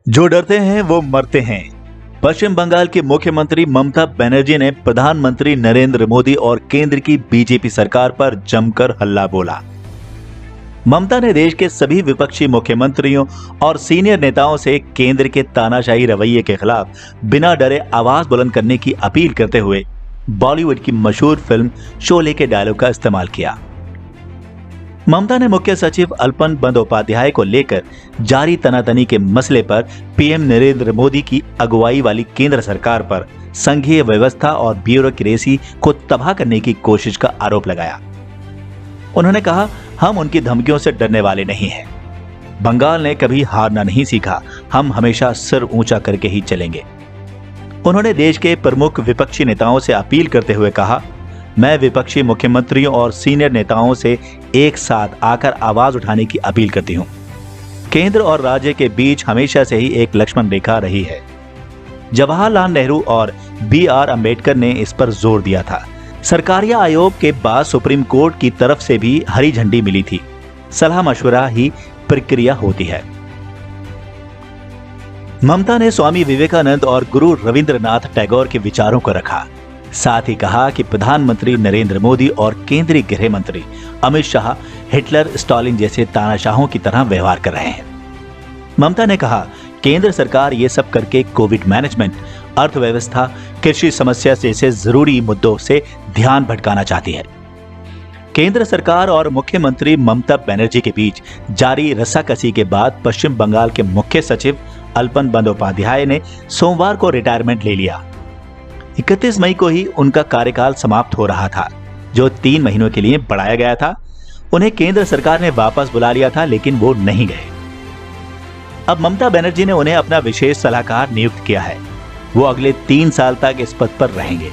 जो डरते हैं वो मरते हैं। पश्चिम बंगाल की मुख्यमंत्री ममता बनर्जी ने प्रधानमंत्री नरेंद्र मोदी और केंद्र की बीजेपी सरकार पर जमकर हल्ला बोला। ममता ने देश के सभी विपक्षी मुख्यमंत्रियों और सीनियर नेताओं से केंद्र के तानाशाही रवैये के खिलाफ बिना डरे आवाज बुलंद करने की अपील करते हुए बॉलीवुड की मशहूर फिल्म शोले के डायलॉग का इस्तेमाल किया। ममता ने मुख्य सचिव अल्पन बंदोपाध्याय को लेकर जारी तनातनी के मसले पर पीएम नरेंद्र मोदी की अगुवाई वाली केंद्र सरकार पर संघीय व्यवस्था और ब्यूरोक्रेसी को तबाह करने की कोशिश का आरोप लगाया। उन्होंने कहा, हम उनकी धमकियों से डरने वाले नहीं हैं। बंगाल ने कभी हारना नहीं सीखा, हम हमेशा सिर ऊंचा करके ही चलेंगे। उन्होंने देश के प्रमुख विपक्षी नेताओं से अपील करते हुए कहा, मैं विपक्षी मुख्यमंत्रियों और सीनियर नेताओं से एक साथ आकर आवाज उठाने की अपील करती हूं। केंद्र और राज्य के बीच हमेशा से ही एक लक्ष्मण रेखा रही है। जवाहरलाल नेहरू और BR अम्बेडकर ने इस पर जोर दिया था। सरकारिया आयोग के बाद सुप्रीम कोर्ट की तरफ से भी हरी झंडी मिली थी। सलाह मशवरा ही प्रक्रिया होती है। ममता ने स्वामी विवेकानंद और गुरु रविंद्रनाथ टैगोर के विचारों को रखा। साथ ही कहा कि प्रधानमंत्री नरेंद्र मोदी और केंद्रीय गृह मंत्री अमित शाह हिटलर, स्टालिन जैसे तानाशाहों की तरह व्यवहार कर रहे हैं। ममता ने कहा, केंद्र सरकार ये सब करके कोविड मैनेजमेंट, अर्थव्यवस्था, कृषि समस्या जैसे जरूरी मुद्दों से ध्यान भटकाना चाहती है। केंद्र सरकार और मुख्यमंत्री ममता बनर्जी के बीच जारी रस्साकसी के बाद पश्चिम बंगाल के मुख्य सचिव अल्पन बंदोपाध्याय ने सोमवार को रिटायरमेंट ले लिया। 31 मई को ही उनका कार्यकाल समाप्त हो रहा था, जो 3 महीनों के लिए बढ़ाया गया था। उन्हें केंद्र सरकार ने वापस बुला लिया था, लेकिन वो नहीं गए। अब ममता बनर्जी ने उन्हें अपना विशेष सलाहकार नियुक्त किया है। वो अगले 3 साल तक इस पद पर रहेंगे।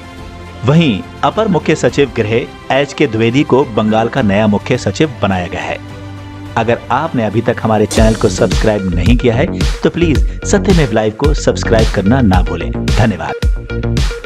वहीं अपर मुख्य सचिव गृह HK द्विवेदी को बंगाल का नया मुख्य सचिव बनाया गया है। अगर आपने अभी तक हमारे चैनल को सब्सक्राइब नहीं किया है तो प्लीज सत्यमेव लाइव को सब्सक्राइब करना ना भूलें। धन्यवाद।